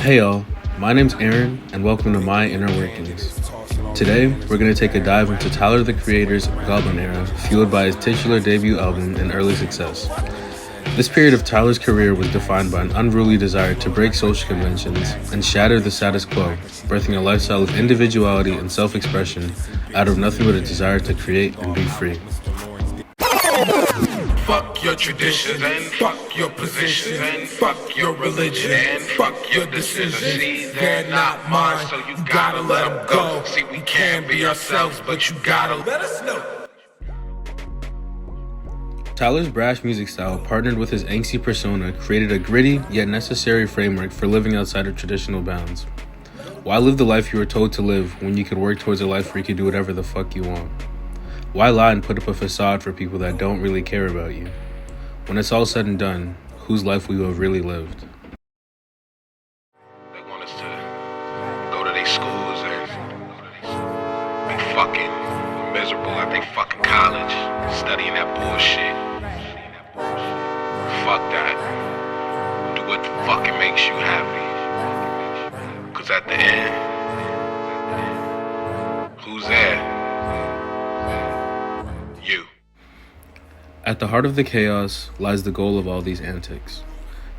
Hey y'all, my name's Aaron, and welcome to My Inner Workings. Today, we're going to take a dive into Tyler the Creator's Goblin era, fueled by his titular debut album and early success. This period of Tyler's career was defined by an unruly desire to break social conventions and shatter the status quo, birthing a lifestyle of individuality and self-expression out of nothing but a desire to create and be free. Fuck your traditions and fuck your positions and fuck your religion and fuck your decisions. See, they're not mine, so you gotta let them go. See, we can be ourselves, but you gotta let us know. Tyler's brash music style, partnered with his angsty persona, created a gritty yet necessary framework for living outside of traditional bounds. Why live the life you were told to live when you could work towards a life where you could do whatever the fuck you want? Why lie and put up a facade for people that don't really care about you? When it's all said and done, whose life will you have really lived? They want us to go to their schools and be fucking miserable at their fucking college, studying that bullshit. Fuck that. Do what fucking makes you happy. Cause at the end, who's there? You. At the heart of the chaos lies the goal of all these antics.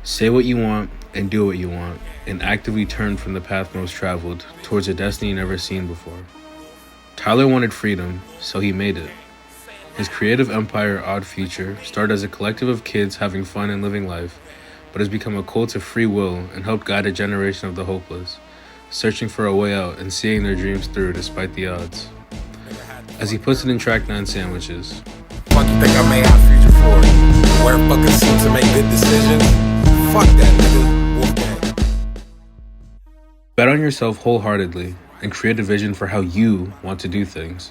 Say what you want and do what you want, and actively turn from the path most traveled towards a destiny never seen before. Tyler wanted freedom, so he made it. His creative empire, Odd Future, started as a collective of kids having fun and living life, but has become a cult of free will and helped guide a generation of the hopeless, searching for a way out and seeing their dreams through despite the odds. As he puts it in track 9 Sandwiches. Fuck you think I made our future for? Wear fucking suits and make good decisions? Fuck that nigga. Wolfgang. Bet on yourself wholeheartedly and create a vision for how you want to do things.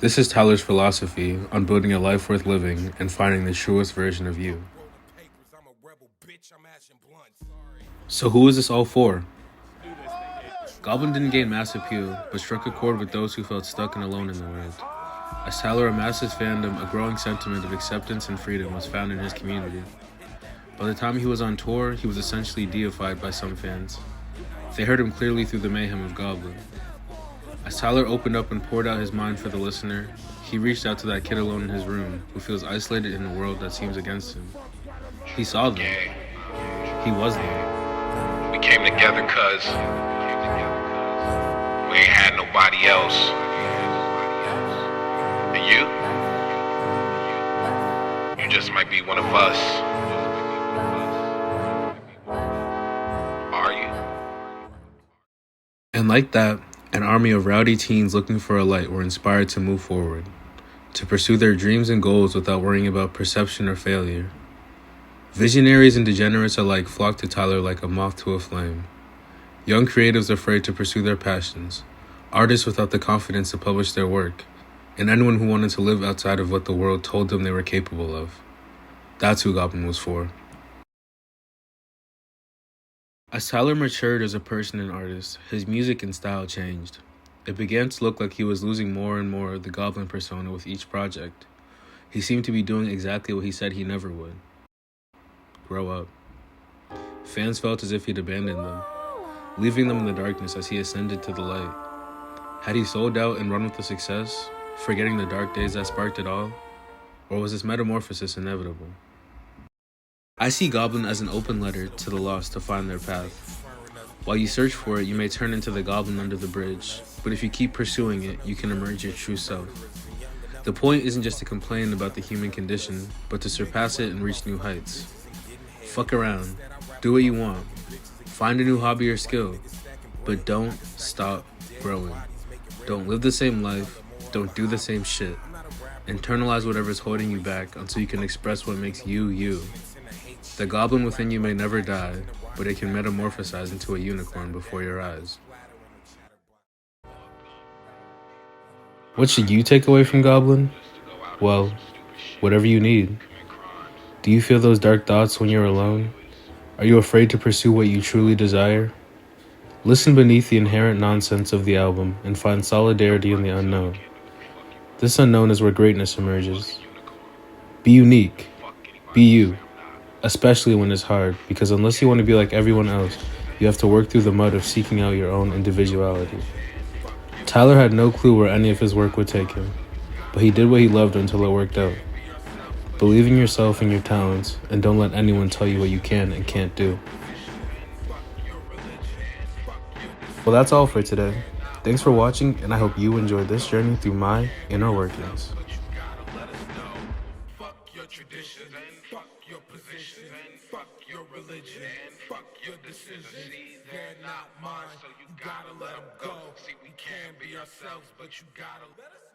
This is Tyler's philosophy on building a life worth living and finding the truest version of you. So who is this all for? Goblin didn't gain mass appeal, but struck a chord with those who felt stuck and alone in the world. As Tyler amassed his fandom, a growing sentiment of acceptance and freedom was found in his community. By the time he was on tour, he was essentially deified by some fans. They heard him clearly through the mayhem of Goblin. As Tyler opened up and poured out his mind for the listener, he reached out to that kid alone in his room who feels isolated in a world that seems against him. He saw them. He was them. We came together cause we ain't had nobody else. And you just might be one of us. Are you? And like that, an army of rowdy teens looking for a light were inspired to move forward, to pursue their dreams and goals without worrying about perception or failure. Visionaries and degenerates alike flocked to Tyler like a moth to a flame. Young creatives afraid to pursue their passions, artists without the confidence to publish their work, and anyone who wanted to live outside of what the world told them they were capable of. That's who Goblin was for. As Tyler matured as a person and artist, his music and style changed. It began to look like he was losing more and more of the Goblin persona with each project. He seemed to be doing exactly what he said he never would. Grow up. Fans felt as if he'd abandoned them, leaving them in the darkness as he ascended to the light. Had he sold out and run with the success, forgetting the dark days that sparked it all? Or was this metamorphosis inevitable? I see Goblin as an open letter to the lost to find their path. While you search for it, you may turn into the goblin under the bridge, but if you keep pursuing it, you can emerge your true self. The point isn't just to complain about the human condition, but to surpass it and reach new heights. Fuck around, do what you want, find a new hobby or skill, but don't stop growing. Don't live the same life, don't do the same shit. Internalize whatever's holding you back until you can express what makes you, you. The goblin within you may never die, but it can metamorphosize into a unicorn before your eyes. What should you take away from Goblin? Well, whatever you need. Do you feel those dark thoughts when you're alone? Are you afraid to pursue what you truly desire? Listen beneath the inherent nonsense of the album and find solidarity in the unknown. This unknown is where greatness emerges. Be unique. Be you. Especially when it's hard, because unless you want to be like everyone else, You have to work through the mud of seeking out your own individuality. Tyler had no clue where any of his work would take him, but he did what he loved until it worked out. Believe in yourself and your talents, and don't let anyone tell you what you can and can't do. Well, that's all for today. Thanks for watching, and I hope you enjoyed this journey through my inner workings. Fuck your tradition, fuck your position, fuck your religion, fuck your decisions. They're not mine, so you gotta let them go. See, we can be ourselves, but you gotta let us